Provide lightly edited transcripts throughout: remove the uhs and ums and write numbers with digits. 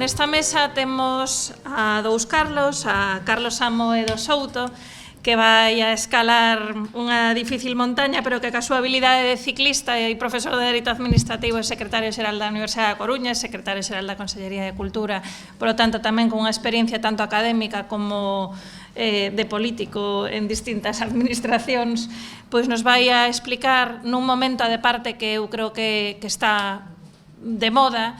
nesta mesa temos a dous Carlos, a Carlos Amoedo Souto, que vai a escalar unha difícil montaña, pero que ca súa habilidade de ciclista e profesor de Dereito Administrativo e secretario xeral da Universidade da Coruña, secretario xeral da Consellería de Cultura, polo tanto tamén con unha experiencia tanto académica como de político en distintas administracións, pois nos vai a explicar nun momento de parte que eu creo que está de moda,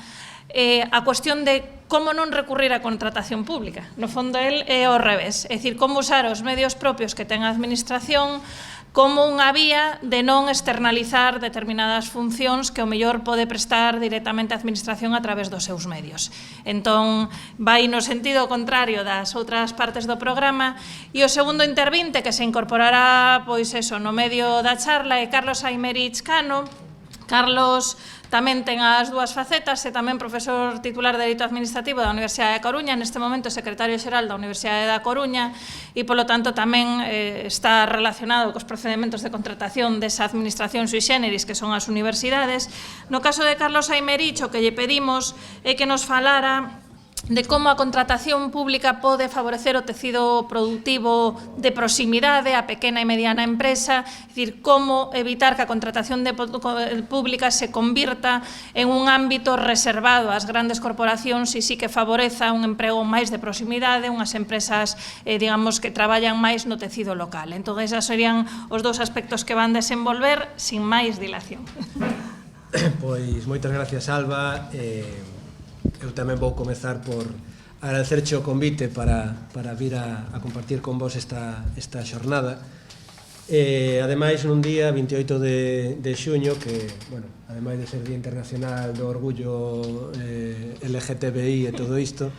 a cuestión de como non recurrir á contratación pública. No fondo, el é ao revés, é dicir, como usar os medios propios que ten a administración como unha vía de non externalizar determinadas funcións que o mellor pode prestar directamente a administración a través dos seus medios. Entón, vai no sentido contrario das outras partes do programa, e o segundo intervinte que se incorporará, pois eso, no medio da charla é Carlos Aymerich Cano. Carlos tamén ten as dúas facetas, é tamén profesor titular de Dereito Administrativo da Universidade da Coruña, neste momento secretario xeral da Universidade da Coruña, e, polo tanto, tamén está relacionado cos procedementos de contratación desa administración sui generis que son as universidades. No caso de Carlos Aymerich, o que lle pedimos é que nos falara de como a contratación pública pode favorecer o tecido productivo de proximidade, a pequena e mediana empresa, é dicir, como evitar que a contratación pública se convirta en un ámbito reservado ás grandes corporacións e sí que favoreza un emprego máis de proximidade, unhas empresas, digamos, que traballan máis no tecido local. Entón, esos serían os dous aspectos que van desenvolver sin máis dilación. Pois, moitas gracias, Alba. Eu tamén vou comezar por agradecerche o convite para vir a compartir con vos esta xornada. Ademais, nun día 28 de xuño, que, bueno, ademais de ser Día Internacional do Orgullo LGTBI e todo isto,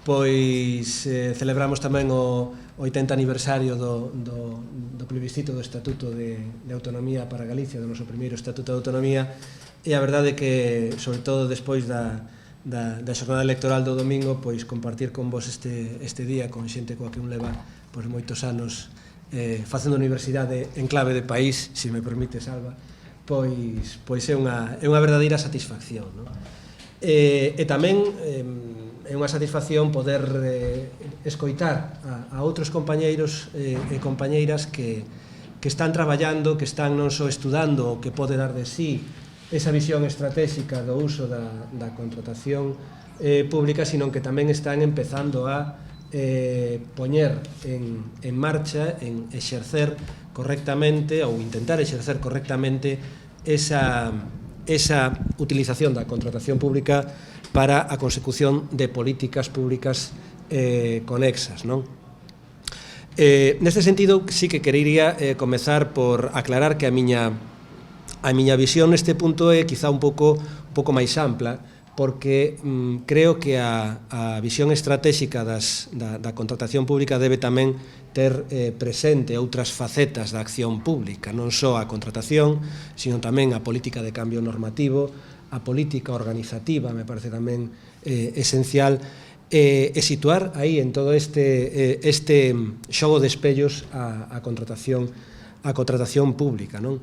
pois celebramos tamén o 80 aniversario do plebiscito do Estatuto de Autonomía para Galicia, do noso primeiro Estatuto de Autonomía, e a verdade que, sobre todo despois da xornada electoral do domingo, pois compartir con vos este día con xente coa que un leva pois moitos anos facendo universidade en clave de país, se me permites, Alba, pois é unha verdadeira satisfacción, non? E tamén é unha satisfacción poder escoitar a outros compañeiros e compañeiras que están traballando, que están non só estudando o que pode dar de sí esa visión estratégica do uso da contratación pública, sino que tamén están empezando a poñer en marcha, en exercer correctamente ou intentar exercer correctamente esa utilización da contratación pública para a consecución de políticas públicas conexas, non? Neste sentido, sí que querería comezar por aclarar que a miña visión neste punto é quizá un pouco máis ampla, porque creo que a visión estratégica da contratación pública debe tamén ter presente outras facetas da acción pública, non só a contratación, sino tamén a política de cambio normativo, a política organizativa, me parece tamén esencial, e situar aí en todo este xogo de espellos a contratación pública, non?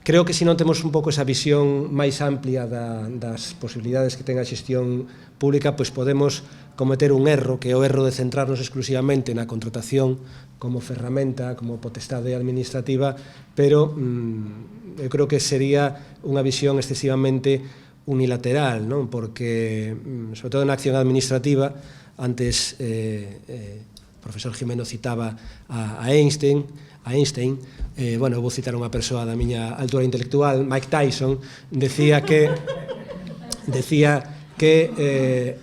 Creo que se non temos un pouco esa visión máis amplia das posibilidades que ten a xestión pública, pois podemos cometer un erro, que é o erro de centrarnos exclusivamente na contratación como ferramenta, como potestade administrativa, pero eu creo que sería unha visión excesivamente unilateral, non? Porque, sobre todo na acción administrativa, antes o profesor Jimeno citaba a Einstein, bueno, vou citar unha persoa da miña altura intelectual, Mike Tyson, decía que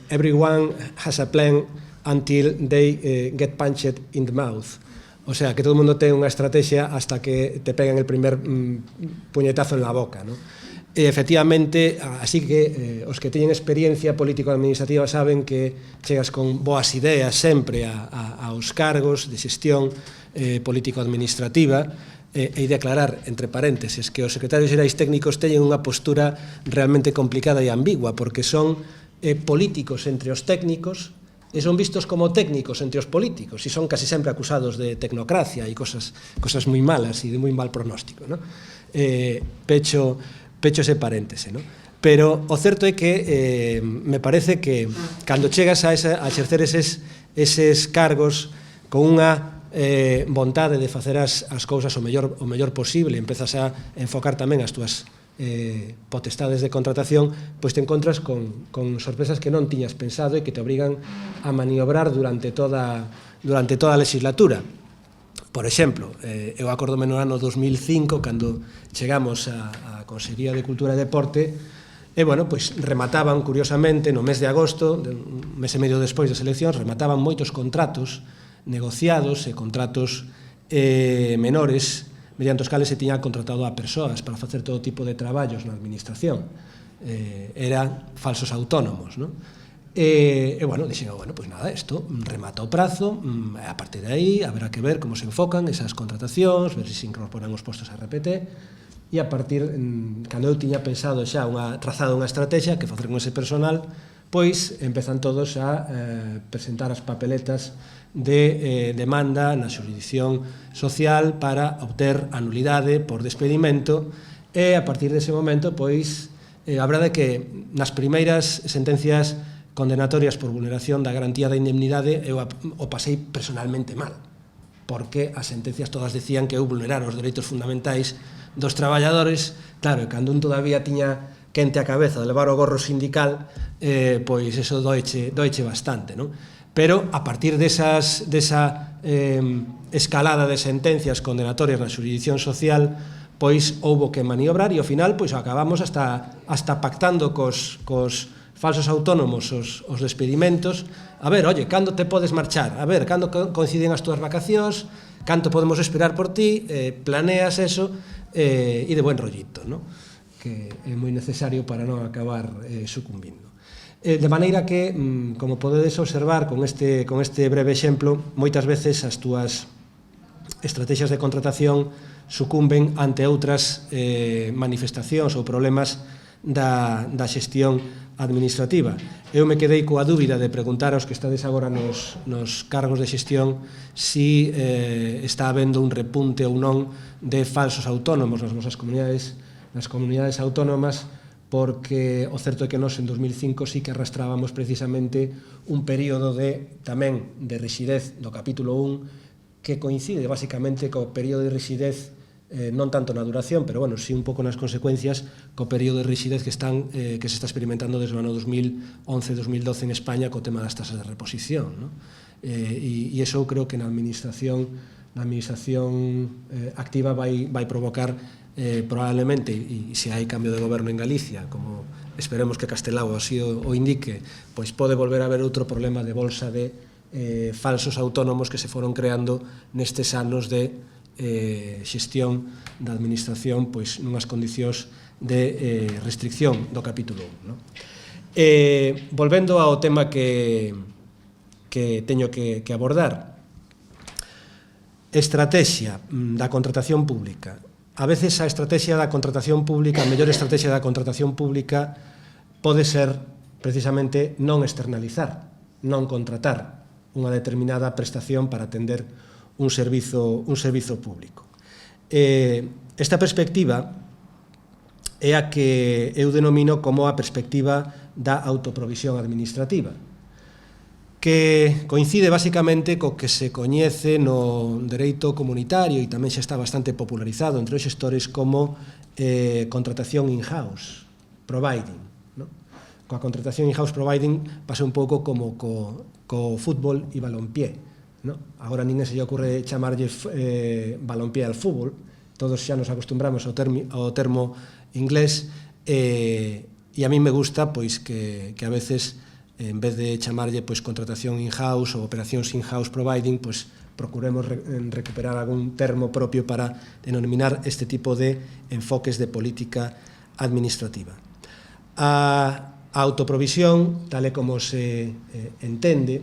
everyone has a plan until they get punched in the mouth. O sea, que todo o mundo ten unha estrategia hasta que te pegan el primer puñetazo en la boca, ¿no? E, efectivamente, así que os que teñen experiencia político-administrativa saben que chegas con boas ideas sempre aos cargos de xestión político-administrativa, e de aclarar, entre paréntesis, que os secretarios xerais técnicos teñen unha postura realmente complicada e ambigua, porque son políticos entre os técnicos e son vistos como técnicos entre os políticos, e son casi sempre acusados de tecnocracia e cosas moi malas e de moi mal pronóstico, ¿no? Pecho ese paréntese, ¿no? Pero o certo é que me parece que cando chegas a exercer eses cargos con unha vontade de facer as cousas o mellor posible, empezas a enfocar tamén as túas potestades de contratación, pois te encontras con sorpresas que non tiñas pensado e que te obrigan a maniobrar durante toda a legislatura. Por exemplo, eu acordome no ano 2005, cando chegamos á Consellería de Cultura e Deporte, e, bueno, pois remataban, curiosamente, no mes de agosto, un mes e medio despois das eleccións, remataban moitos contratos negociados e contratos menores, mediante os cales se tiña contratado a persoas para facer todo tipo de traballos na administración. Eran falsos autónomos, non? E, bueno, dixen, bueno, pois nada, isto remata o prazo, a partir de aí haberá que ver como se enfocan esas contratacións, ver se se incorporan os postos a RPT, e a partir, cando eu tiña pensado xa trazado unha estrategia que facer con ese personal, pois empezan todos a presentar as papeletas de demanda na xurisdicción social para obter a nulidade por despedimento, e a partir dese momento, pois, a verdade é que nas primeiras sentencias condenatorias por vulneración da garantía da indemnidade eu o pasei personalmente mal, porque as sentencias todas decían que eu vulnerara os dereitos fundamentais dos traballadores. Claro, e cando un todavía tiña quente a cabeza de levar o gorro sindical, pois eso doeche bastante, non? Pero a partir desa escalada de sentencias condenatorias na xurisdicción social, pois houbo que maniobrar e ao final pois acabamos hasta pactando cos falsos autónomos os despedimentos. A ver, oye, cando te podes marchar? A ver, cando coinciden as túas vacacións? Canto podemos esperar por ti? Planeas eso e de buen rollito, non? Que é moi necesario para non acabar sucumbindo. De maneira que, como podedes observar con este breve exemplo, moitas veces as túas estrategias de contratación sucumben ante outras manifestacións ou problemas da xestión administrativa. Eu me quedei coa dúbida de preguntar aos que estades agora nos cargos de xestión si está habendo un repunte ou non de falsos autónomos nas vosas comunidades autónomas, porque o certo é que nós en 2005 sí que arrastrábamos precisamente un período tamén de rixidez do capítulo 1 que coincide basicamente co período de rixidez, non tanto na duración, pero bueno, sí un pouco nas consecuencias, co período de rixidez que se está experimentando desde o ano 2011-2012 en España co tema das tasas de reposición, non? E iso eu creo que na administración activa vai provocar probablemente, e se hai cambio de goberno en Galicia, como esperemos que Castelao así o indique, pois pode volver a haber outro problema de bolsa de falsos autónomos que se foron creando nestes anos de xestión da administración pois nunhas condicións de restricción do capítulo 1. Volvendo ao tema que teño que abordar, estrategia da contratación pública. A veces a estrategia da contratación pública, a mellor estrategia da contratación pública pode ser precisamente non externalizar, non contratar unha determinada prestación para atender un servizo público. Esta perspectiva é a que eu denomino como a perspectiva da autoprovisión administrativa, que coincide basicamente co que se coñece no dereito comunitario e tamén xa está bastante popularizado entre os xestores como contratación in-house providing, non? Coa contratación in-house providing pasa un pouco como co fútbol e balompié, non? Agora ninguén se lle ocurre chamarlle balompié al fútbol, todos xa nos acostumbramos ao termo inglés, e a mí me gusta pois que a veces en vez de chamarlle pois contratación in-house ou operacións in-house providing, pois procuremos recuperar algún termo propio para denominar este tipo de enfoques de política administrativa. A autoprovisión, tal e como se entende,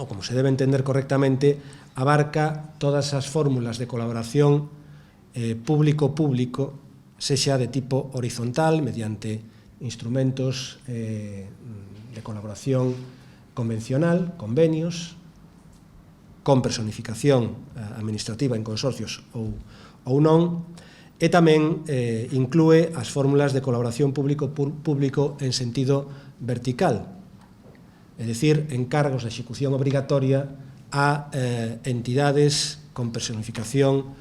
ou como se debe entender correctamente, abarca todas as fórmulas de colaboración público-público, sexa de tipo horizontal, mediante instrumentos de colaboración convencional, convenios, con personificación administrativa en consorcios ou non, e tamén inclúe as fórmulas de colaboración público-público en sentido vertical, é dicir, encargos de execución obrigatoria a entidades con personificación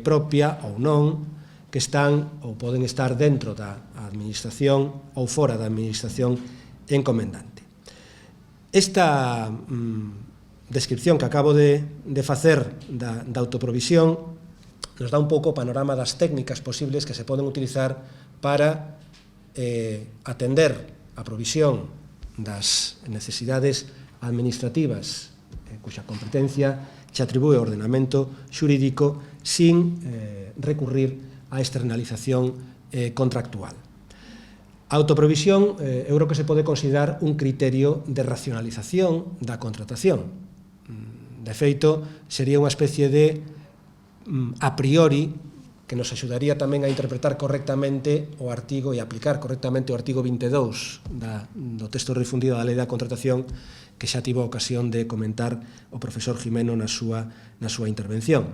propia ou non, que están ou poden estar dentro da administración ou fora da administración encomendante. Esta descripción que acabo de facer da autoprovisión nos dá un pouco o panorama das técnicas posibles que se poden utilizar para atender a provisión das necesidades administrativas cuxa competencia se atribúe ao ordenamento xurídico sin recurrir á externalización contractual. A autoprovisión eu creo que se pode considerar un criterio de racionalización da contratación. De feito, sería unha especie de a priori que nos axudaría tamén a interpretar correctamente o artigo e aplicar correctamente o artigo 22 do texto refundido da Lei da Contratación que xa tivo a ocasión de comentar o profesor Jimeno na súa intervención.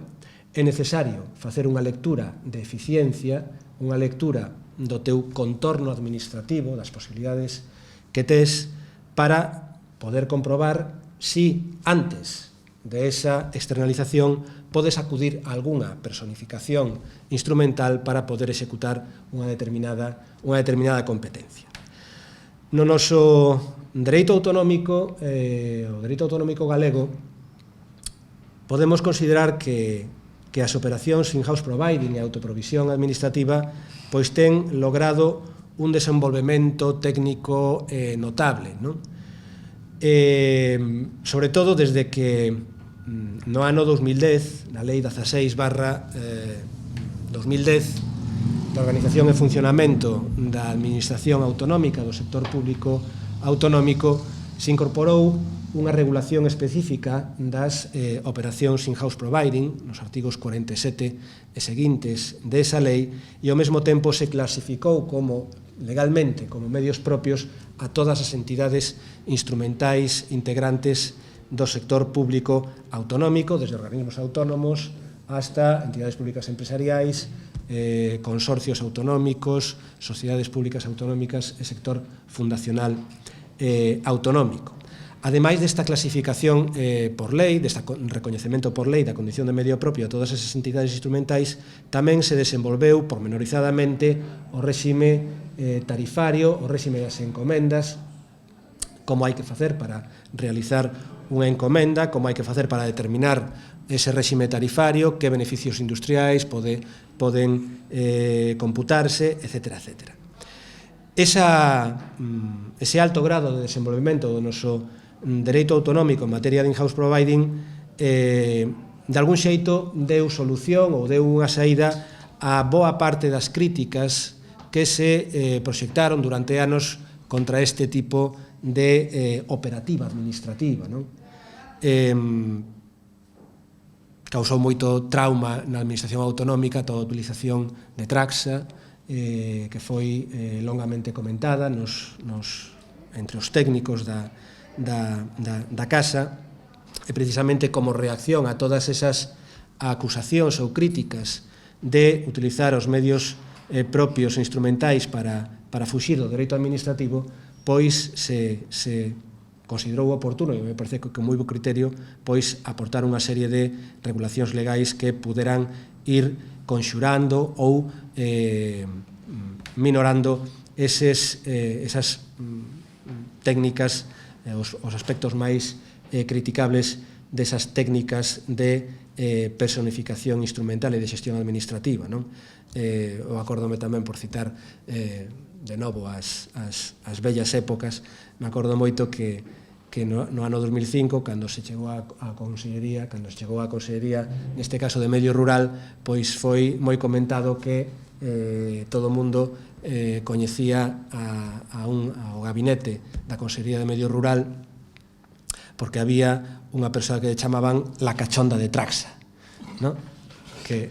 É necesario facer unha lectura de eficiencia, unha lectura do teu contorno administrativo, das posibilidades que tes, para poder comprobar si antes de esa externalización podes acudir a algunha personificación instrumental para poder executar unha determinada competencia. No noso dereito autonómico, o dereito autonómico galego, podemos considerar que as operacións in-house providing e autoprovisión administrativa pois ten logrado un desenvolvemento técnico notable, non? Sobre todo desde que no ano 2010, na Lei 16/2010 da Organización e Funcionamento da Administración Autonómica do Sector Público Autonómico, se incorporou unha regulación específica das operacións in-house providing nos artigos 47 e seguintes desa lei, e ao mesmo tempo se clasificou legalmente como medios propios a todas as entidades instrumentais integrantes do sector público autonómico, desde organismos autónomos hasta entidades públicas empresariais, consorcios autonómicos, sociedades públicas autonómicas e sector fundacional autonómico. Ademais desta clasificación por lei, deste recoñecemento por lei da condición de medio propio a todas esas entidades instrumentais, tamén se desenvolveu pormenorizadamente o réxime tarifario, o réxime das encomendas, como hai que facer para realizar unha encomenda, como hai que facer para determinar ese réxime tarifario, que beneficios industriais poden computarse, etc. Ese alto grado de desenvolvemento do noso dereito autonómico en materia de in-house providing de algún xeito deu solución ou deu unha saída a boa parte das críticas que se proxectaron durante anos contra este tipo de operativa administrativa, non? Causou moito trauma na administración autonómica toda a utilización de Traxa, que foi longamente comentada entre os técnicos da Casa, e precisamente como reacción a todas esas acusacións ou críticas de utilizar os medios propios e instrumentais para fuxir do dereito administrativo, pois se considerou oportuno, e me parece que con moi bo criterio, pois aportar unha serie de regulacións legais que puderan ir conxurando ou minorando esas técnicas, os aspectos máis criticables desas técnicas de personificación instrumental e de xestión administrativa, non? Eu acórdome tamén, por citar de novo as vellas épocas, me acordo moito que no ano 2005, cando se chegou a Consellería, neste caso de Medio Rural, pois foi moi comentado que todo o mundo coñecía ao gabinete da Consellería de Medio Rural porque había unha persoa que chamaban la cachonda de Traxa, non? Que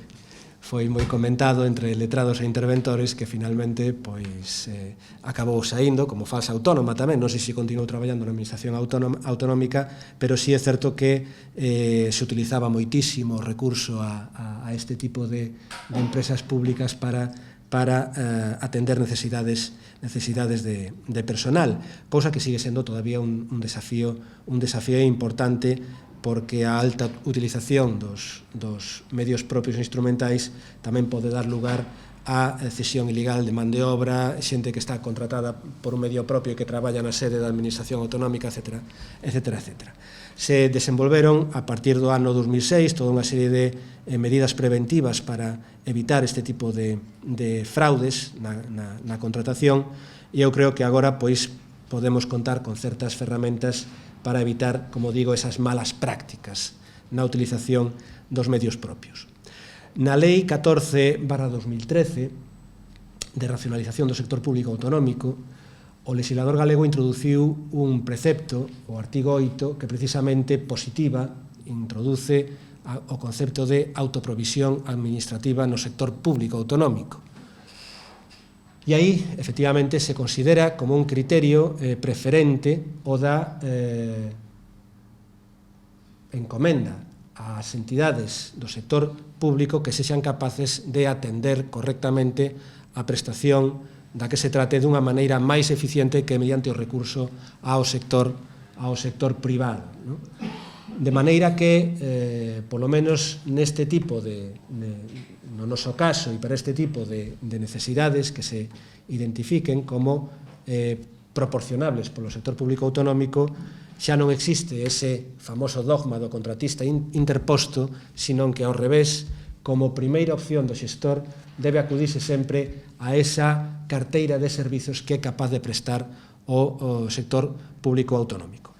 foi moi comentado entre letrados e interventores que finalmente pois acabou saindo como falsa autónoma tamén. Non sei se continuou traballando na administración autonómica, pero sí é certo que se utilizaba moitísimo recurso a este tipo de empresas públicas para atender necesidades de personal, cousa que sigue sendo todavía un desafío importante, porque a alta utilización dos medios propios e instrumentais tamén pode dar lugar a cesión ilegal de man de obra, xente que está contratada por un medio propio e que traballa na sede da administración autonómica, etc. Se desenvolveron a partir do ano 2006 toda unha serie de medidas preventivas para evitar este tipo de fraudes na contratación, e eu creo que agora pois podemos contar con certas ferramentas para evitar, como digo, esas malas prácticas na utilización dos medios propios. Na Lei 14/2013 de racionalización do sector público autonómico, o legislador galego introduciu un precepto, o artigo 8, que precisamente introduce o concepto de autoprovisión administrativa no sector público autonómico. E aí, efectivamente, se considera como un criterio preferente o da encomenda ás entidades do sector público que sexan capaces de atender correctamente a prestación da que se trate dunha maneira máis eficiente que mediante o recurso ao sector privado. De maneira que, polo menos neste tipo no noso caso e para este tipo de necesidades que se identifiquen como proporcionables polo sector público autonómico, xa non existe ese famoso dogma do contratista interposto, senón que ao revés, como primeira opción do xestor, debe acudirse sempre a esa carteira de servizos que é capaz de prestar o sector público autonómico.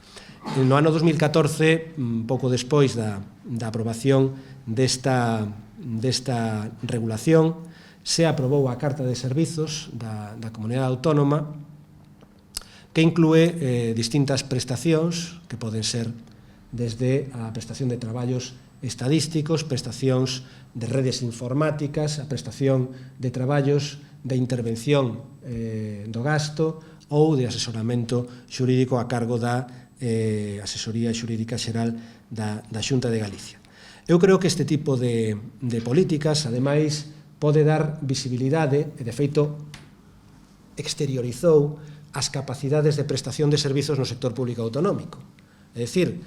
No ano 2014, pouco despois da aprobación desta regulación, se aprobou a Carta de Servizos da Comunidade Autónoma, que inclúe distintas prestacións, que poden ser desde a prestación de traballos estadísticos, prestacións de redes informáticas, a prestación de traballos de intervención do gasto ou de asesoramento xurídico a cargo da Asesoría Xurídica Xeral da Xunta de Galicia. Eu creo que este tipo de políticas, ademais, pode dar visibilidade, e de feito exteriorizou as capacidades de prestación de servizos no sector público autonómico. É dicir,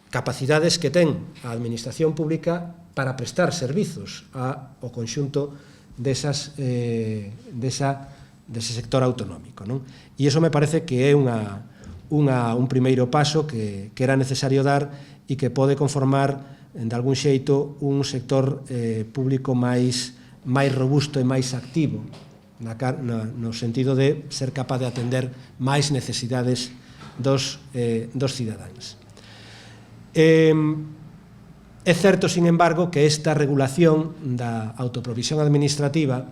capacidades que ten a administración pública para prestar servizos ao conxunto dese sector autonómico. E iso me parece que é un primeiro paso que era necesario dar e que pode conformar, de algún xeito, un sector público máis robusto e máis activo, no sentido de ser capaz de atender máis necesidades dos cidadáns. É certo, sin embargo, que esta regulación da autoprovisión administrativa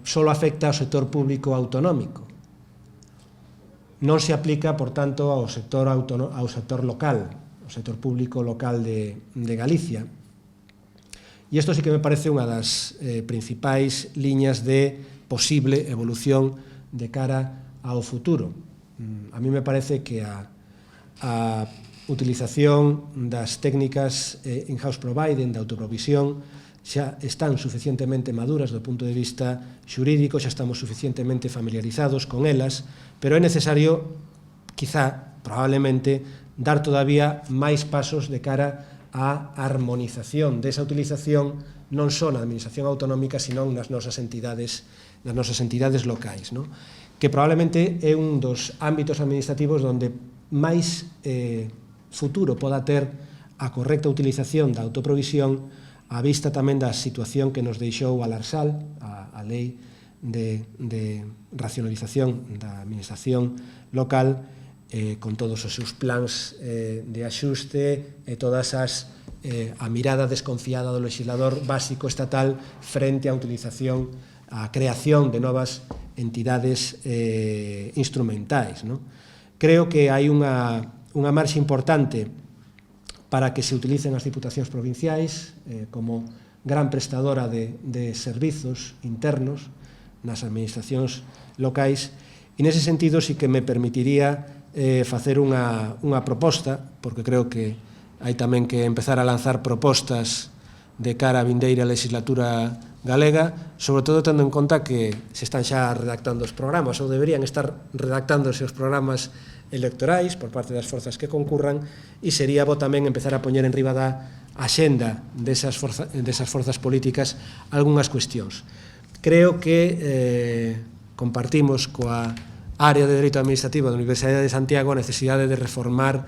só afecta ao sector público autonómico. Non se aplica, por tanto, ao sector local, ao sector público local de Galicia. E isto sí que me parece unha das principais liñas de posible evolución de cara ao futuro. A mí me parece que a utilización das técnicas in-house providing, da autoprovisión, xa están suficientemente maduras do punto de vista xurídico, xa estamos suficientemente familiarizados con elas, pero é necesario, quizá, probablemente, dar todavía máis pasos de cara á armonización desa utilización non só na administración autonómica, senón nas nosas entidades locais, que probablemente é un dos ámbitos administrativos onde máis futuro poda ter a correcta utilización da autoprovisión, á vista tamén da situación que nos deixou a Larsal, a Lei de Racionalización da Administración Local, con todos os seus plans de axuste e todas a mirada desconfiada do legislador básico estatal frente á utilización, á creación de novas entidades instrumentais. Creo que hai unha marxe importante para que se utilicen as diputacións provinciais como gran prestadora de servizos internos nas administracións locais, e nese sentido sí que me permitiría facer unha proposta, porque creo que hai tamén que empezar a lanzar propostas de cara a vindeira legislatura galega, sobre todo tendo en conta que se están xa redactando os programas, ou deberían estar redactándose os programas electorais por parte das forzas que concurran, e sería bo tamén empezar a poñer en riba da axenda desas forzas políticas algunhas cuestións. Creo que compartimos coa área de Dereito Administrativo da Universidade de Santiago a necesidade de reformar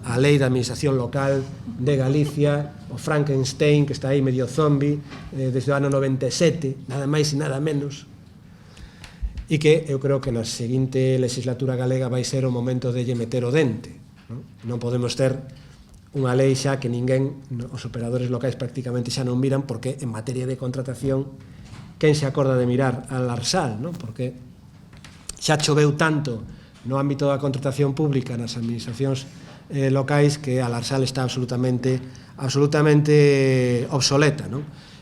a Lei de Administración Local de Galicia, o Frankenstein, que está aí medio zombi, desde o ano 97, nada máis e nada menos, e que eu creo que na seguinte legislatura galega vai ser o momento de lle meter o dente. Non podemos ter unha lei xa que ninguén, os operadores locais prácticamente xa non miran, porque en materia de contratación quen se acorda de mirar al Arsal, porque xa choveu tanto no ámbito da contratación pública nas administracións locais que a Arsal está absolutamente obsoleta.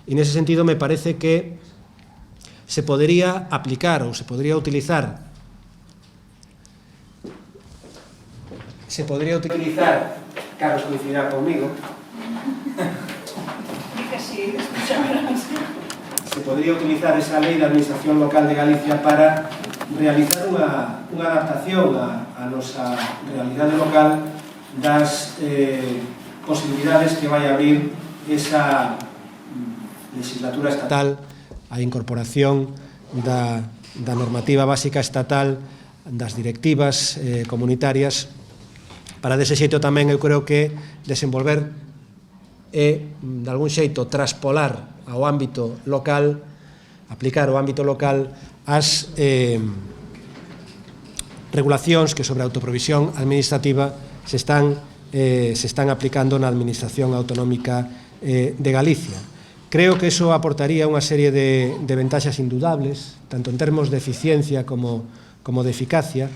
E nese sentido me parece que se podría aplicar ou se podría utilizar Carlos coincidirá conmigo, se podría utilizar esa Lei de Administración Local de Galicia para realizar unha adaptación a nosa realidade local das posibilidades que vai abrir esa legislatura estatal, a incorporación da normativa básica estatal, das directivas comunitarias, para dese xeito tamén eu creo que desenvolver e, de algún xeito, traspolar ao ámbito local, aplicar ao ámbito local as regulacións que sobre a autoprovisión administrativa se están aplicando na Administración Autonómica de Galicia. Creo que iso aportaría unha serie de ventaxas indudables, tanto en termos de eficiencia como de eficacia,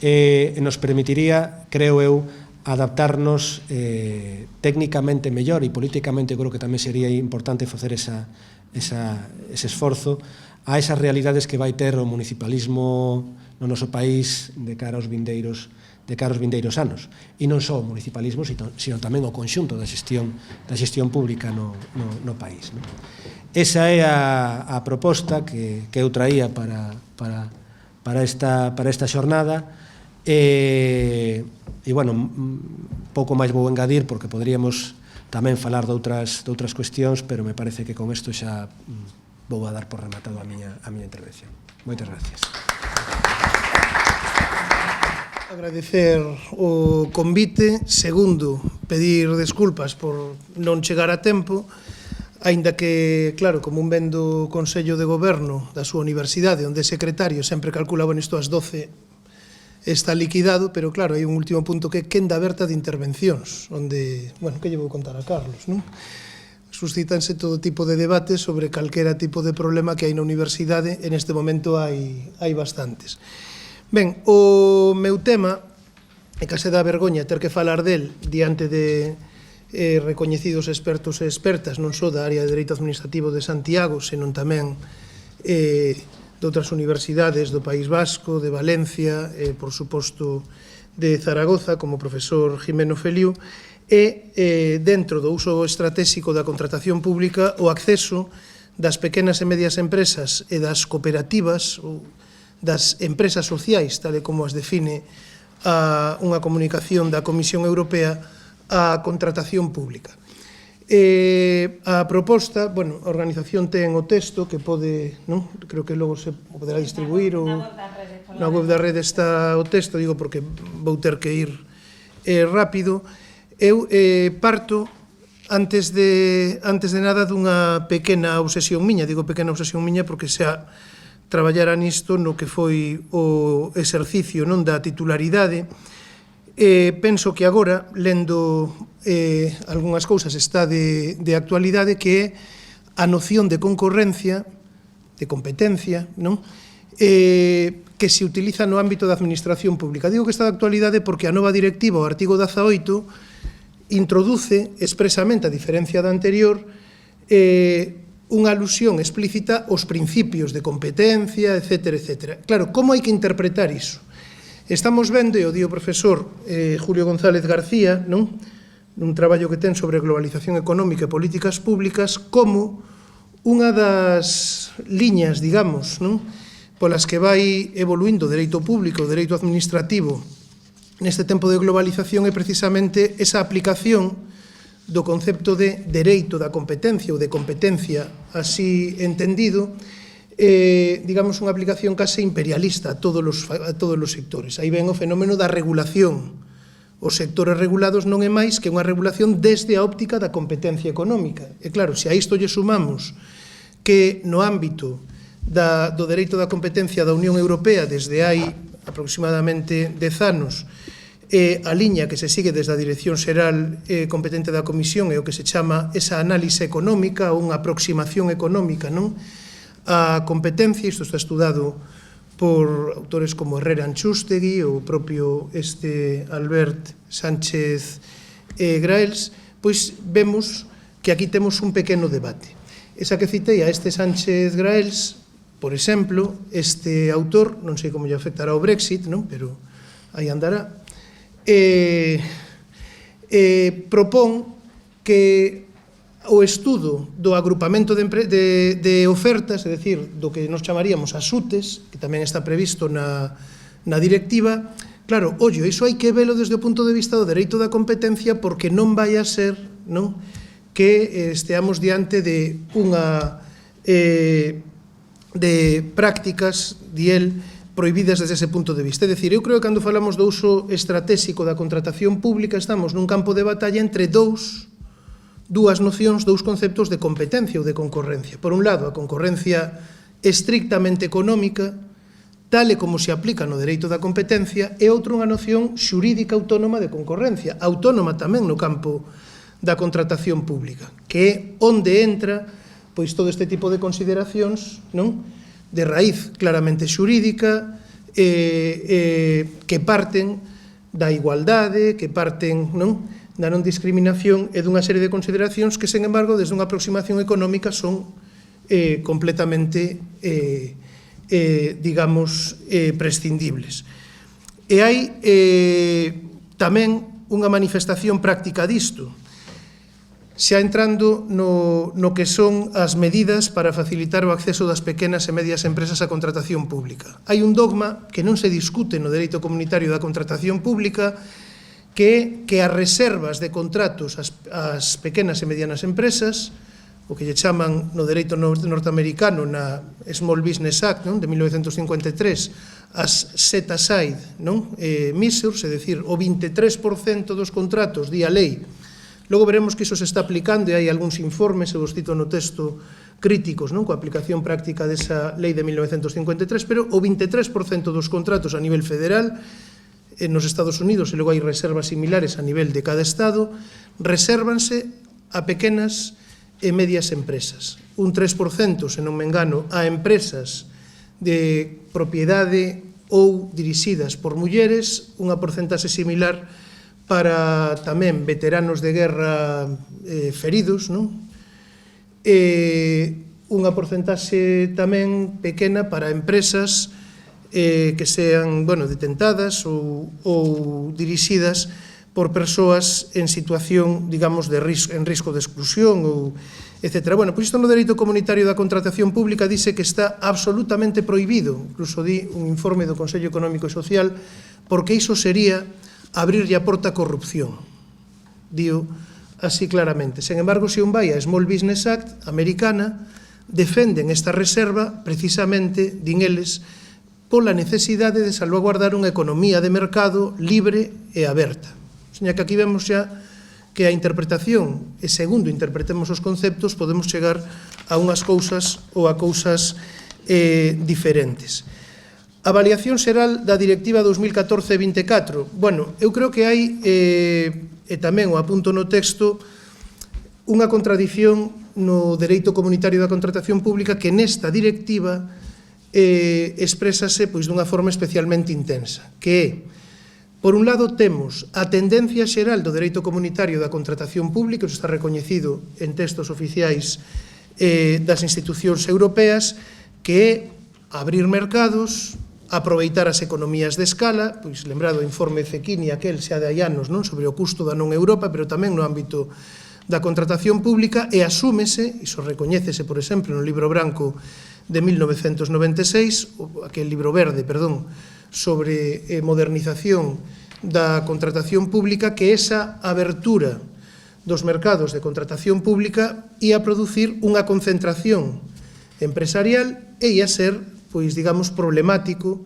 e nos permitiría, creo eu, adaptarnos técnicamente mellor, e políticamente creo que tamén sería importante facer ese esforzo a esas realidades que vai ter o municipalismo no noso país de cara aos vindeiros anos. E non só o municipalismo, sino tamén o conxunto da xestión pública no país. Esa é a proposta que eu traía para esta xornada. E, bueno, pouco máis vou engadir, porque poderíamos tamén falar de outras cuestións, pero me parece que con isto xa vou a dar por rematado a miña intervención. Moitas gracias. Agradecer o convite. Segundo, pedir desculpas por non chegar a tempo, aínda que, claro, como un ven do Consello de Goberno da súa universidade, onde é secretario, sempre calculaba isto ás 12 está liquidado, pero claro, hai un último punto que é quenda aberta de intervencións, onde, bueno, que lle vou contar a Carlos, non? Suscítanse todo tipo de debates sobre calquera tipo de problema que hai na universidade, en este momento hai bastantes. Ben, o meu tema, e case dá vergoña ter que falar del diante de recoñecidos expertos e expertas, non só da área de Dereito Administrativo de Santiago, senón tamén de outras universidades do País Vasco, de Valencia, por suposto de Zaragoza, como o profesor Jimeno Feliu, e dentro do uso estratégico da contratación pública o acceso das pequenas e medias empresas e das cooperativas ou das empresas sociais, tal e como as define unha comunicación da Comisión Europea á contratación pública. A proposta, bueno, a organización ten o texto que pode, non? Creo que logo se poderá distribuir ou na web da rede está o texto, digo porque vou ter que ir rápido. Eu parto antes de nada dunha pequena obsesión miña, digo pequena obsesión miña porque xa traballara nisto no que foi o exercicio non da titularidade. Penso que agora, lendo algunhas cousas, está de actualidade, que é a noción de concorrencia, de competencia, non? Que se utiliza no ámbito da administración pública. Digo que está de actualidade porque a nova directiva, o artigo 18, introduce expresamente, a diferencia da anterior, unha alusión explícita aos principios de competencia, etc. etc. Claro, como hai que interpretar iso? Estamos vendo, e o di o profesor Julio González García, non? Nun traballo que ten sobre globalización económica e políticas públicas, como unha das liñas, digamos, non? Polas que vai evoluindo o dereito público, o dereito administrativo, neste tempo de globalización é precisamente esa aplicación do concepto de dereito da competencia ou de competencia así entendido, digamos, unha aplicación case imperialista a todos os sectores. Aí ven o fenómeno da regulación. Os sectores regulados non é máis que unha regulación desde a óptica da competencia económica. E claro, se a isto lle sumamos que no ámbito do dereito da competencia da Unión Europea desde hai aproximadamente 10 anos a liña que se sigue desde a Dirección Xeral competente da Comisión é o que se chama esa análise económica ou unha aproximación económica, non? A competencia, isto está estudado por autores como Herrera Anchústegui ou o propio Albert Sánchez Graels, pois vemos que aquí temos un pequeno debate. Esa que citei a Sánchez Graels, por exemplo, este autor, non sei como lle afectará o Brexit, non? Pero aí andará, propón que o estudo do agrupamento de ofertas, é dicir, do que nos chamaríamos as UTEs, que tamén está previsto na directiva, claro, ollo, iso hai que velo desde o punto de vista do dereito da competencia, porque non vai a ser, non, que esteamos diante de unha de prácticas, di el, prohibidas desde ese punto de vista. É dicir, eu creo que cando falamos do uso estratégico da contratación pública estamos nun campo de batalla entre dúas nocións, dous conceptos de competencia ou de concorrencia. Por un lado, a concorrencia estrictamente económica, tal e como se aplica no dereito da competencia, e outro unha noción xurídica autónoma de concorrencia, autónoma tamén no campo da contratación pública, que é onde entra pois todo este tipo de consideracións, non? De raíz claramente xurídica, que parten da igualdade, que parten, non, da non discriminación e dunha serie de consideracións que, sen embargo, desde unha aproximación económica son completamente, digamos, prescindibles. E hai tamén unha manifestación práctica disto, xa entrando no que son as medidas para facilitar o acceso das pequenas e medias empresas á contratación pública. Hai un dogma que non se discute no dereito comunitario da contratación pública, que as reservas de contratos ás pequenas e medianas empresas, o que lle chaman no dereito norteamericano na Small Business Act, non, de 1953, as set aside, non, measures, é dicir, o 23% dos contratos, di a lei. Logo veremos que iso se está aplicando e hai algúns informes, eu os cito no texto, críticos, non, coa aplicación práctica desa lei de 1953, pero o 23% dos contratos a nivel federal nos Estados Unidos, e logo hai reservas similares a nivel de cada estado, resérvanse a pequenas e medias empresas. Un 3%, se non me engano, a empresas de propiedade ou dirixidas por mulleres, unha porcentaxe similar para tamén veteranos de guerra feridos, non? Unha porcentaxe tamén pequena para empresas que sean, bueno, detentadas ou dirixidas por persoas en situación, digamos, en risco de exclusión ou etc. Bueno, pois isto no dereito comunitario da contratación pública dice que está absolutamente prohibido, incluso di un informe do Consello Económico e Social, porque iso sería abrirlle a porta a corrupción. Dío así claramente. Sen embargo, se un vai a Small Business Act americana, defenden esta reserva precisamente, din eles, pola necesidade de salvaguardar unha economía de mercado libre e aberta. Seña que aquí vemos xa que a interpretación, e segundo interpretemos os conceptos, podemos chegar a unhas cousas ou a cousas diferentes. Avaliación xeral da Directiva 2014-24. Bueno, eu creo que hai, e tamén o apunto no texto, unha contradición no dereito comunitario da contratación pública que nesta directiva exprésase pois dunha forma especialmente intensa, que é Por un lado, temos a tendencia xeral do dereito comunitario da contratación pública, que está recoñecido en textos oficiais das institucións europeas, que é abrir mercados, aproveitar as economías de escala, pois lembrado o informe Cecchini, aquel xa de hai anos, non, sobre o custo da non Europa, pero tamén no ámbito da contratación pública, e asúmese, iso recoñécese, por exemplo, no libro branco de 1996, aquel libro verde, perdón, sobre modernización da contratación pública, que esa abertura dos mercados de contratación pública ia producir unha concentración empresarial e ia ser, pois, digamos, problemático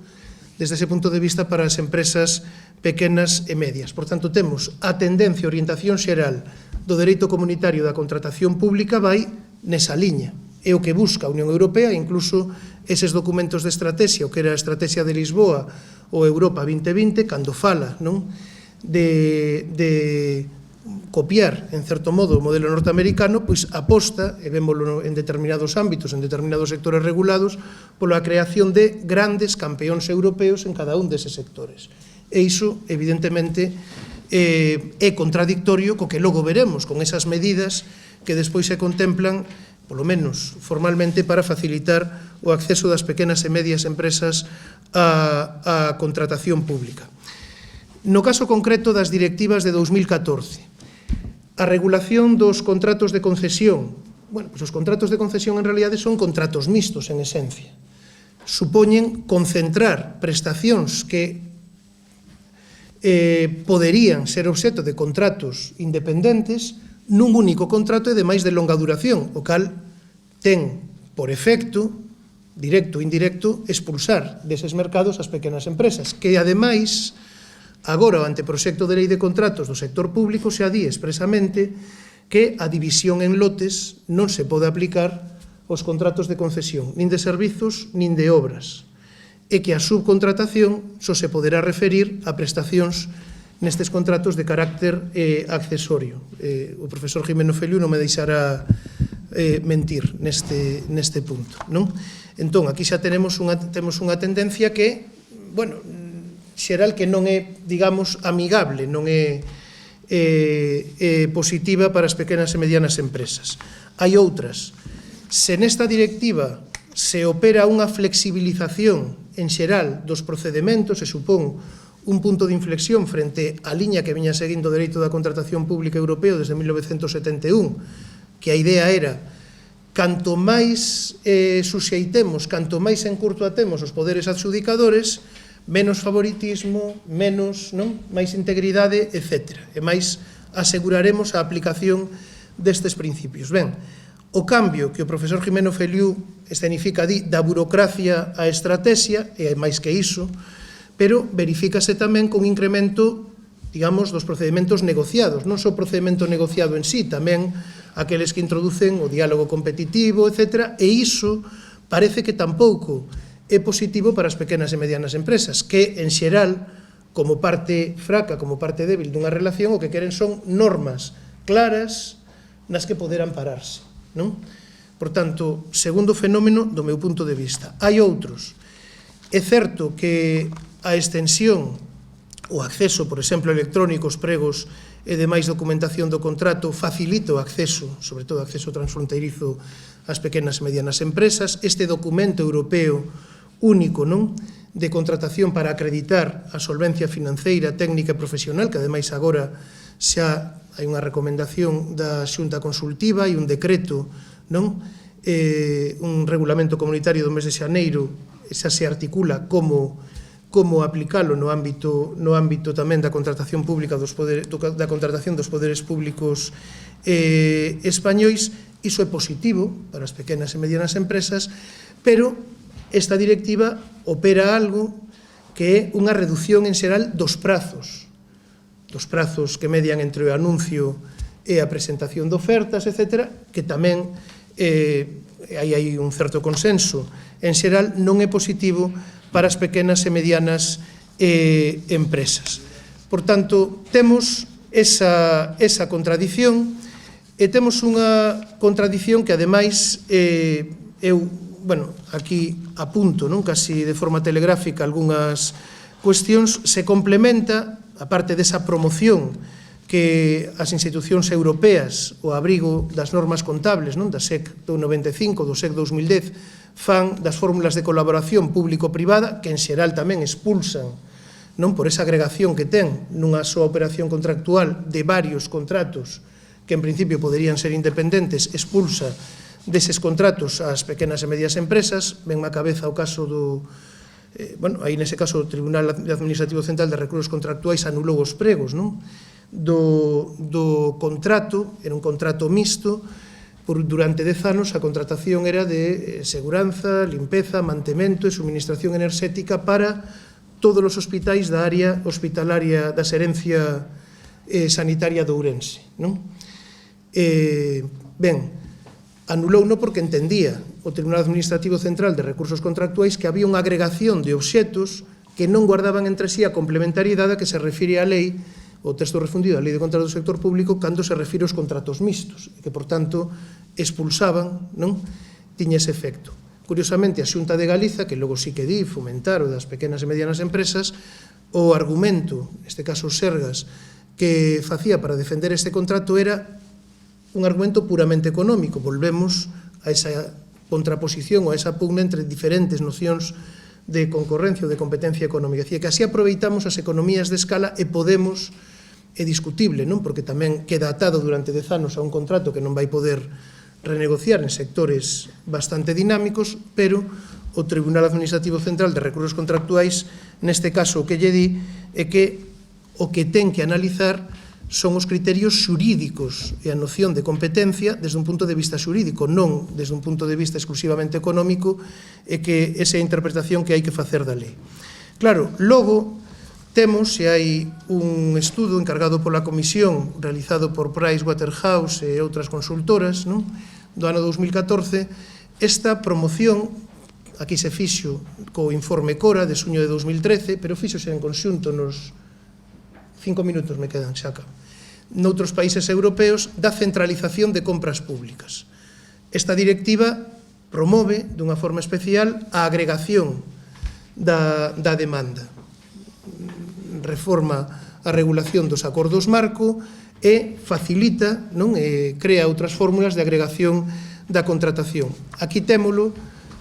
desde ese punto de vista para as empresas pequenas e medias. Por tanto, temos a tendencia, a orientación xeral do dereito comunitario da contratación pública vai nesa liña. É o que busca a Unión Europea, incluso eses documentos de estrategia, o que era a Estrategia de Lisboa ou Europa 2020, cando fala, non, de copiar, en certo modo, o modelo norteamericano, pois aposta, e vémolo en determinados ámbitos, en determinados sectores regulados, pola creación de grandes campeóns europeos en cada un deses sectores. E iso, evidentemente, é contradictorio co que logo veremos, con esas medidas que despois se contemplan, polo menos formalmente, para facilitar o acceso das pequenas e medias empresas á contratación pública. No caso concreto das directivas de 2014, a regulación dos contratos de concesión. Bueno, pois os contratos de concesión en realidade son contratos mixtos en esencia. Supoñen concentrar prestacións que poderían ser obxecto de contratos independentes nun único contrato e de máis de longa duración, o cal ten por efecto, directo ou indirecto, expulsar deses mercados as pequenas empresas, que ademais, agora o anteproxecto de lei de contratos do sector público xa di expresamente que a división en lotes non se pode aplicar aos contratos de concesión, nin de servizos, nin de obras, e que a subcontratación só se poderá referir a prestacións nestes contratos de carácter accesorio. O profesor Jimeno Feliu non me deixará mentir neste punto, non? Entón, aquí xa temos unha tendencia que, bueno, xeral que non é, digamos, amigable, non é positiva para as pequenas e medianas empresas. Hai outras. Se nesta directiva se opera unha flexibilización en xeral dos procedementos, se supón un punto de inflexión frente á liña que viña seguindo o dereito da contratación pública europeo desde 1971, que a idea era canto máis suxeitemos, canto máis encurtuatemos os poderes adxudicadores, menos favoritismo, menos, non, máis integridade, etc. E máis aseguraremos a aplicación destes principios. Ben, o cambio que o profesor Jimeno Feliu escenifica da burocracia á estrategia, e máis que iso, pero verifícase tamén con incremento, digamos, dos procedementos negociados, non só o procedimento negociado en sí, tamén aqueles que introducen o diálogo competitivo, etc. E iso parece que tampouco é positivo para as pequenas e medianas empresas, que, en xeral, como parte fraca, como parte débil dunha relación, o que queren son normas claras nas que poder ampararse, non? Por tanto, segundo fenómeno do meu punto de vista. Hai outros. É certo que a extensión, o acceso, por exemplo, electrónico, os pregos e demais documentación do contrato facilita o acceso, sobre todo o acceso transfronteirizo ás pequenas e medianas empresas. Este documento europeo único, non, de contratación para acreditar a solvencia financeira, técnica e profesional, que ademais agora xa hai unha recomendación da Xunta Consultiva e un decreto, non, un regulamento comunitario do mes de xaneiro, xa se articula como aplicalo no ámbito tamén da contratación pública da contratación dos poderes públicos españois. Iso é positivo para as pequenas e medianas empresas, pero esta directiva opera algo que é unha reducción en xeral dos prazos que median entre o anuncio e a presentación de ofertas, etc., que tamén hai un certo consenso. En xeral, non é positivo para as pequenas e medianas empresas. Por tanto, temos esa contradición, e temos unha contradición que, ademais, eu, bueno, aquí apunto, non, casi de forma telegráfica, algunhas cuestións, se complementa aparte desa promoción que as institucións europeas, o abrigo das normas contables, non, da SEC do 95, do SEC 2010, fan das fórmulas de colaboración público-privada, que en xeral tamén expulsan, non, por esa agregación que ten nunha súa operación contractual de varios contratos que en principio poderían ser independentes, expulsa deses contratos ás pequenas e medias empresas. Venme á cabeza o caso do, aí nese caso o Tribunal Administrativo Central de Recursos Contractuais anulou os pregos, non, do contrato, era un contrato mixto, durante 10 anos a contratación era de seguranza, limpeza, mantemento e suministración enerxética para todos os hospitais da área hospitalaria da Xerencia Sanitaria de Ourense, non? Ben, anulouno porque entendía o Tribunal Administrativo Central de Recursos Contractuais que había unha agregación de obxetos que non guardaban entre sí a complementariedade que se refire á lei, o texto refundido da Lei de Contratos do Sector Público, cando se refire aos contratos mixtos, e que, por tanto, expulsaban, non? Tiña ese efecto. Curiosamente, a Xunta de Galiza, que logo sí que di fomentar o das pequenas e medianas empresas, o argumento, neste caso Sergas, que facía para defender este contrato era un argumento puramente económico. Volvemos a esa contraposición ou a esa pugna entre diferentes nocións de concorrencia ou de competencia económica. Dicía que así aproveitamos as economías de escala e podemos, é discutible, non? Porque tamén queda atado durante 10 anos a un contrato que non vai poder renegociar en sectores bastante dinámicos, pero o Tribunal Administrativo Central de Recursos Contractuais, neste caso, o que lle di é que o que ten que analizar son os criterios xurídicos e a noción de competencia desde un punto de vista xurídico, non desde un punto de vista exclusivamente económico, e que esa é a interpretación que hai que facer da lei. Claro, logo temos, se hai un estudo encargado pola Comisión, realizado por Pricewaterhouse e outras consultoras, non? Do ano 2014, esta promoción, aquí se fixo co informe Cora de xuño de 2013, pero fixose en conxunto nos 5 minutos me quedan, xa acabo, noutros países europeos, da centralización de compras públicas. Esta directiva promove, dunha forma especial, a agregación da demanda, reforma a regulación dos acordos marco e facilita, non, crea outras fórmulas de agregación da contratación. Aquí témolo,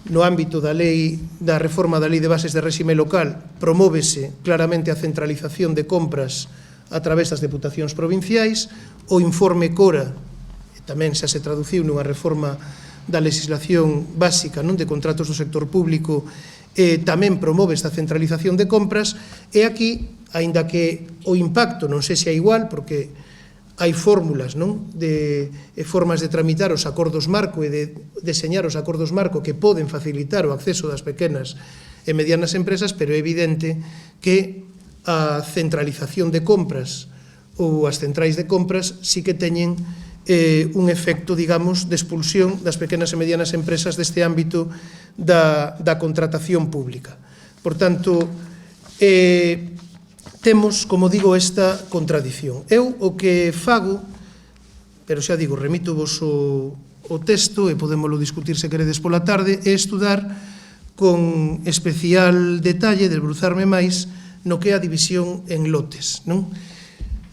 no ámbito da lei, da reforma da Lei de Bases de Réxime Local, promóvese claramente a centralización de compras a través das deputacións provinciais. O informe Cora tamén xa se traduciu nunha reforma da legislación básica, non, de contratos do sector público, tamén promove esta centralización de compras, e aquí, aínda que o impacto non sei se é igual, porque hai fórmulas, non, de formas de tramitar os acordos marco e de deseñar os acordos marco que poden facilitar o acceso das pequenas e medianas empresas, pero é evidente que a centralización de compras ou as centrais de compras sí que teñen un efecto, digamos, de expulsión das pequenas e medianas empresas deste ámbito da contratación pública. Por tanto, temos, como digo, esta contradición. Eu o que fago, pero xa digo, remito-vos o texto e podémoslo discutir se queredes pola tarde, é estudar con especial detalle, desbruzarme máis no que é a división en lotes, non?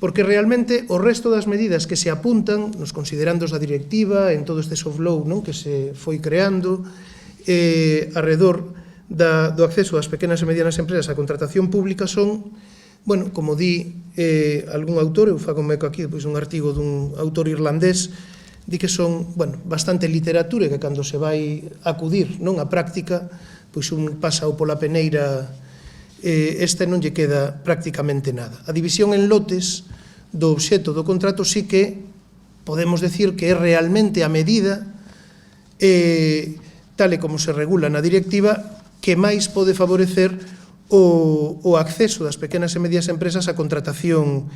Porque realmente o resto das medidas que se apuntan, nos considerandos da directiva, en todo este soft law, non, que se foi creando, alrededor do acceso das pequenas e medianas empresas á contratación pública son, bueno, como di algún autor, eu fago meco aquí pois un artigo dun autor irlandés, di que son, bueno, bastante literatura, que cando se vai acudir, non, a práctica, pois un pasa ou pola peneira, este non lle queda prácticamente nada. A división en lotes do obxecto do contrato sí que podemos decir que é realmente a medida, tal e como se regula na directiva, que máis pode favorecer o acceso das pequenas e medias empresas á contratación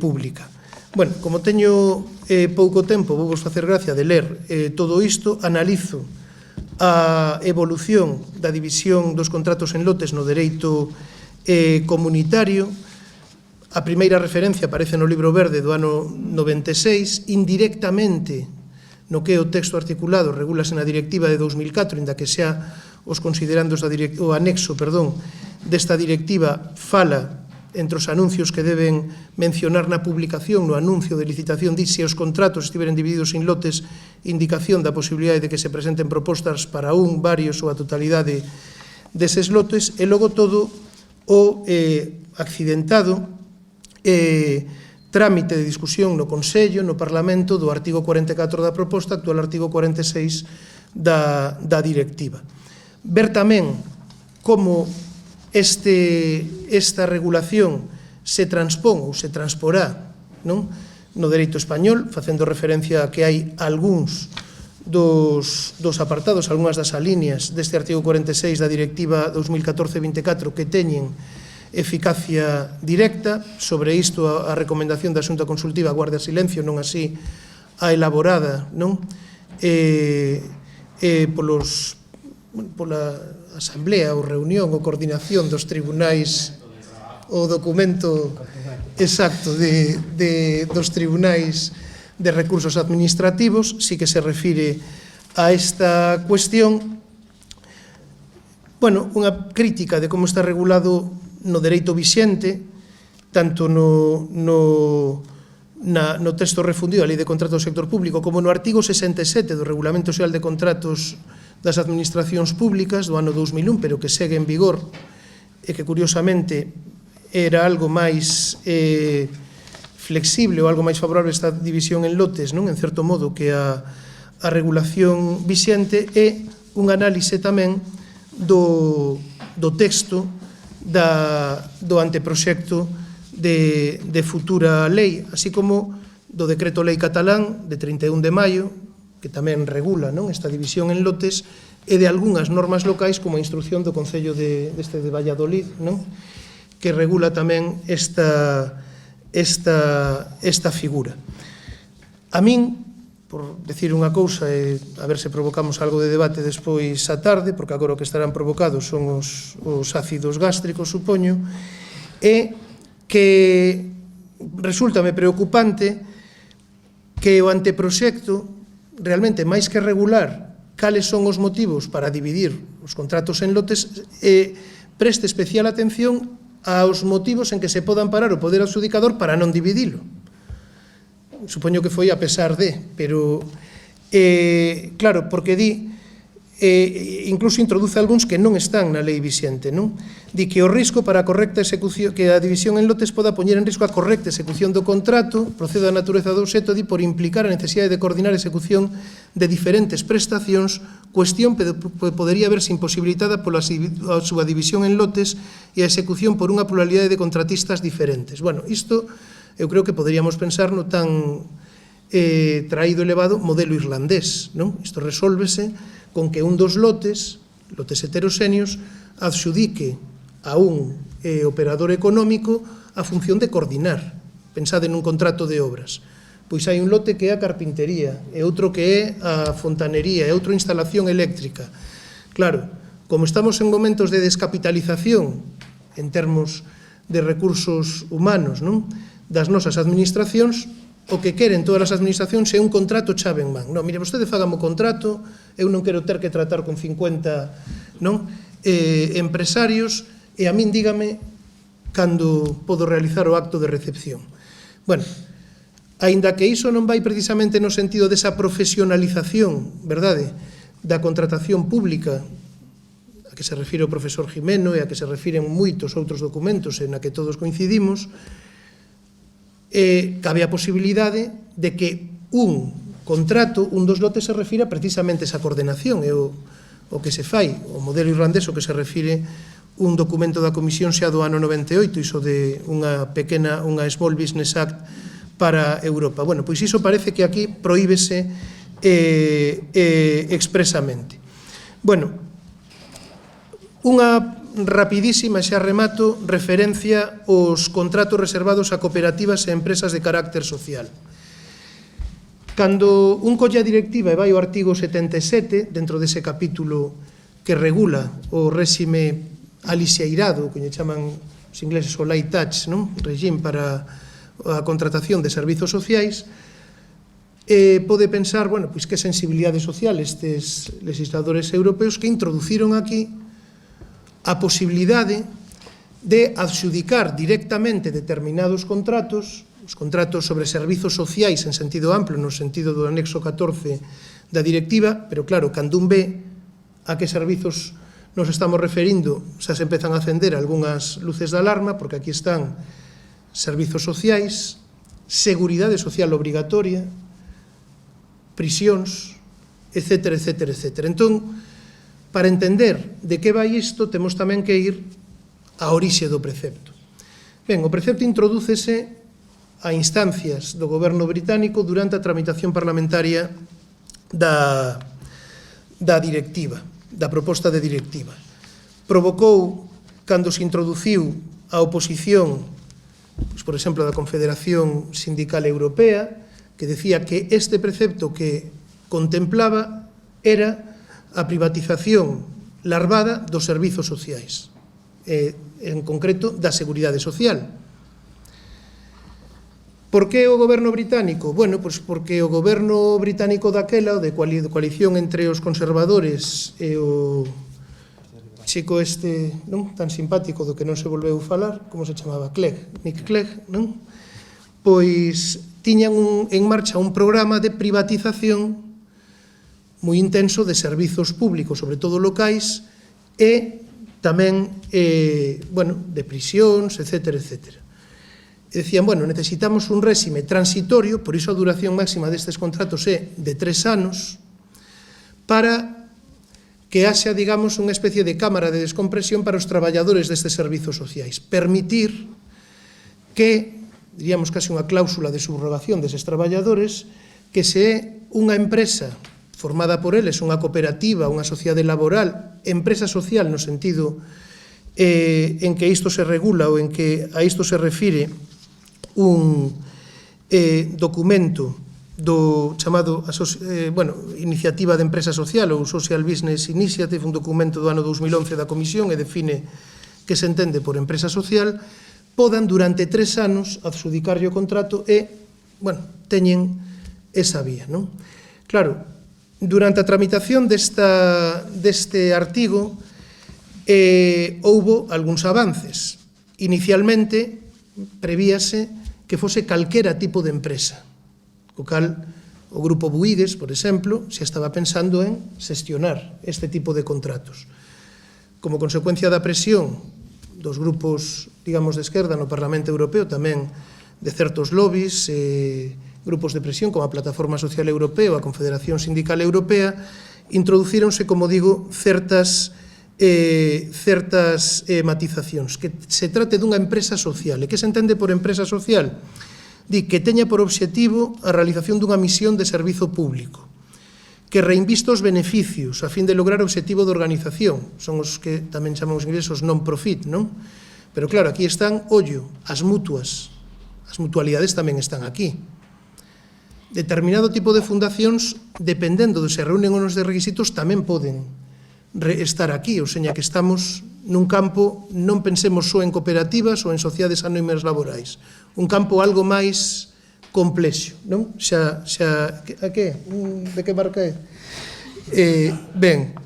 pública. Bueno, como teño pouco tempo, vou vos facer gracia de ler todo isto, analizo a evolución da división dos contratos en lotes no dereito comunitario. A primeira referencia aparece no libro verde do ano 96, indirectamente no que o texto articulado regúlase na directiva de 2004, inda que xa os considerandos o anexo, desta directiva fala entre os anuncios que deben mencionar na publicación, no anuncio de licitación, di se os contratos estiveren divididos en lotes, indicación da posibilidade de que se presenten propostas para un, varios ou a totalidade deses lotes, e logo todo o accidentado trámite de discusión no Consello, no Parlamento, do artigo 44 da proposta, actual artigo 46 da directiva. Ver tamén como esta regulación se transpón ou se transporá, non, no dereito español, facendo referencia a que hai algúns dos apartados, algunhas das alíneas deste artigo 46 da Directiva 2014-24 que teñen eficacia directa. Sobre isto a recomendación da Xunta Consultiva guarda silencio, non así a elaborada, non, pola asamblea ou reunión ou coordinación dos tribunais, o documento exacto dos tribunais de recursos administrativos, sí que se refire a esta cuestión. Bueno, unha crítica de como está regulado no dereito vixente, tanto no texto refundido, a Lei de Contratos do Sector Público, como no artigo 67 do Regulamento Xeral de Contratos das Administracións Públicas do ano 2001, pero que segue en vigor e que, curiosamente, era algo máis flexible ou algo máis favorable a esta división en lotes, non, en certo modo, que a regulación vixente, e un análise tamén do texto do anteproxecto de futura lei, así como do decreto lei catalán de 31 de maio, que tamén regula, non, esta división en lotes, e de algunhas normas locais como a instrucción do Concello de Valladolid, non, que regula tamén esta figura. A min, por decir unha cousa, e a ver se provocamos algo de debate despois á tarde, porque agora o que estarán provocados son os ácidos gástricos, supoño, é que resúltame preocupante que o anteproxecto realmente, máis que regular cales son os motivos para dividir os contratos en lotes, preste especial atención aos motivos en que se poda amparar o poder adxudicador para non dividilo. Supoño que foi a pesar de, pero claro, porque incluso introduce algúns que non están na lei vixente, non? Di que o risco para a correcta execución, que a división en lotes poda poñer en risco a correcta execución do contrato, procede da natureza do obxecto, di por implicar a necesidade de coordinar a execución de diferentes prestacións, cuestión que podería verse imposibilitada pola súa división en lotes e a execución por unha pluralidade de contratistas diferentes. Bueno, isto eu creo que poderíamos pensar no tan traído elevado modelo irlandés, non? Isto resólvese con que un dos lotes heteroxéneos, adxudique a un operador económico a función de coordinar. Pensade nun contrato de obras. Pois hai un lote que é a carpintería, e outro que é a fontanería, e outro instalación eléctrica. Claro, como estamos en momentos de descapitalización en termos de recursos humanos, non, das nosas administracións, o que queren todas as administracións é un contrato chave en man. Non, mire, vostede fagame o contrato, eu non quero ter que tratar con 50 empresarios, e a min dígame cando podo realizar o acto de recepción. Bueno, aínda que iso non vai precisamente no sentido desa profesionalización, verdade, da contratación pública, a que se refire o profesor Jimeno e a que se refiren moitos outros documentos en a que todos coincidimos, cabe a posibilidade de que un contrato, un dos lotes, se refira precisamente a esa coordenación, é o que se fai, o modelo irlandés, o que se refire un documento da Comisión xa do ano 98, iso de unha Small Business Act para Europa. Bueno, pois iso parece que aquí prohíbese expresamente. Bueno, unha rapidísima, xa remato, referencia aos contratos reservados a cooperativas e empresas de carácter social. Cando un colla a directiva e vai ao artigo 77, dentro dese capítulo que regula o réxime alixeirado, que lle chaman os ingleses o light touch, non? Regime para a contratación de servizos sociais, pode pensar, bueno, pois que sensibilidade social estes legisladores europeos que introduciron aquí a posibilidade de adxudicar directamente determinados contratos, os contratos sobre servizos sociais en sentido amplo, no sentido do anexo 14 da directiva, pero claro, cando un ve a que servizos nos estamos referindo, xa se empezan a acender algunhas luces de alarma, porque aquí están servizos sociais, seguridade social obrigatoria, prisións, etcétera, etcétera, etcétera. Entón, para entender de que vai isto, temos tamén que ir á orixe do precepto. Ben, o precepto introdúcese a instancias do goberno británico durante a tramitación parlamentaria da directiva, da proposta de directiva. Provocou, cando se introduciu, a oposición, por exemplo, da Confederación Sindical Europea, que decía que este precepto que contemplaba era a privatización larvada dos servizos sociais, en concreto da seguridade social. Por que o goberno británico? Bueno, pois porque o goberno británico daquela, de coalición entre os conservadores e o chico este, non, tan simpático do que non se volveu falar, como se chamaba? Nick Clegg, non? Pois tiñan en marcha un programa de privatización moi intenso de servizos públicos, sobre todo locais, e tamén, de prisións, etcétera, etcétera. E decían, bueno, necesitamos un réxime transitorio, por iso a duración máxima destes contratos é de 3 anos, para que haxa, digamos, unha especie de cámara de descompresión para os traballadores destes servizos sociais. Permitir que, diríamos casi unha cláusula de subrogación deses traballadores, que se é unha empresa formada por eles, unha cooperativa, unha sociedade laboral, empresa social no sentido en que isto se regula ou en que a isto se refire un documento do chamado Iniciativa de Empresa Social ou Social Business Initiative, un documento do ano 2011 da Comisión, e define que se entende por empresa social, podan durante 3 anos adxudicarlle o contrato e, teñen esa vía, non? Claro, durante a tramitación deste artigo houbo algúns avances. Inicialmente prevíase que fose calquera tipo de empresa, o cal o grupo Buides, por exemplo, se estaba pensando en xestionar este tipo de contratos. Como consecuencia da presión dos grupos, digamos, de esquerda no Parlamento Europeo, tamén de certos lobbies, grupos de presión como a Plataforma Social Europea ou a Confederación Sindical Europea, introducíronse, como digo, certas matizacións, que se trate dunha empresa social. E que se entende por empresa social? Di que teña por obxectivo a realización dunha misión de servizo público, que reinvista os beneficios a fin de lograr o obxectivo de organización. Son os que tamén chamamos en inglés os non-profit, non? Pero claro, aquí están, ollo, as mutuas. As mutualidades tamén están aquí. Determinado tipo de fundacións, dependendo de se reúnen ou non de requisitos, tamén poden estar aquí, ou seña que estamos nun campo, non pensemos só en cooperativas ou en sociedades anónimas laborais, un campo algo máis complexo, non? De que marca é? Ben,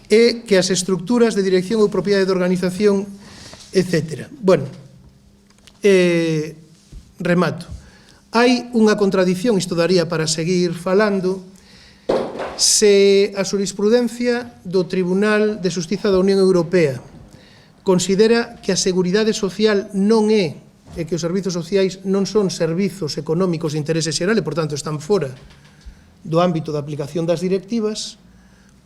e que as estructuras de dirección ou propiedade de organización, etc. Bueno, remato. Hai unha contradición, isto daría para seguir falando, se a xurisprudencia do Tribunal de Xustiza da Unión Europea considera que a seguridade social non é, e que os servizos sociais non son servizos económicos de interese xeral e, por tanto, están fora do ámbito da aplicación das directivas,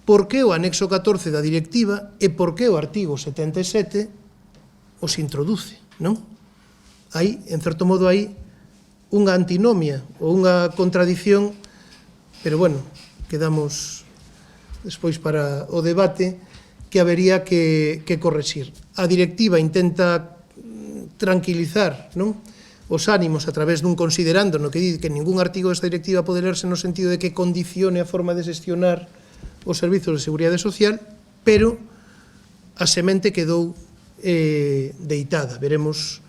por que o anexo 14 da directiva e por que o artigo 77 os introduce, non? Hai, en certo modo, hai unha antinomia ou unha contradición, pero, bueno, quedamos despois para o debate que habería que correxir. A directiva intenta tranquilizar, non, os ánimos a través dun considerando no que di que ningún artigo desta directiva pode lerse no sentido de que condicione a forma de xestionar os servizos de seguridade social, pero a semente quedou deitada. Veremos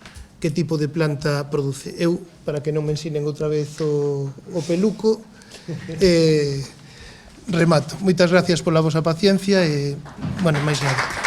que tipo de planta produce. Eu, para que non me ensinen outra vez o peluco, remato. Moitas gracias pola vosa paciencia e, máis nada.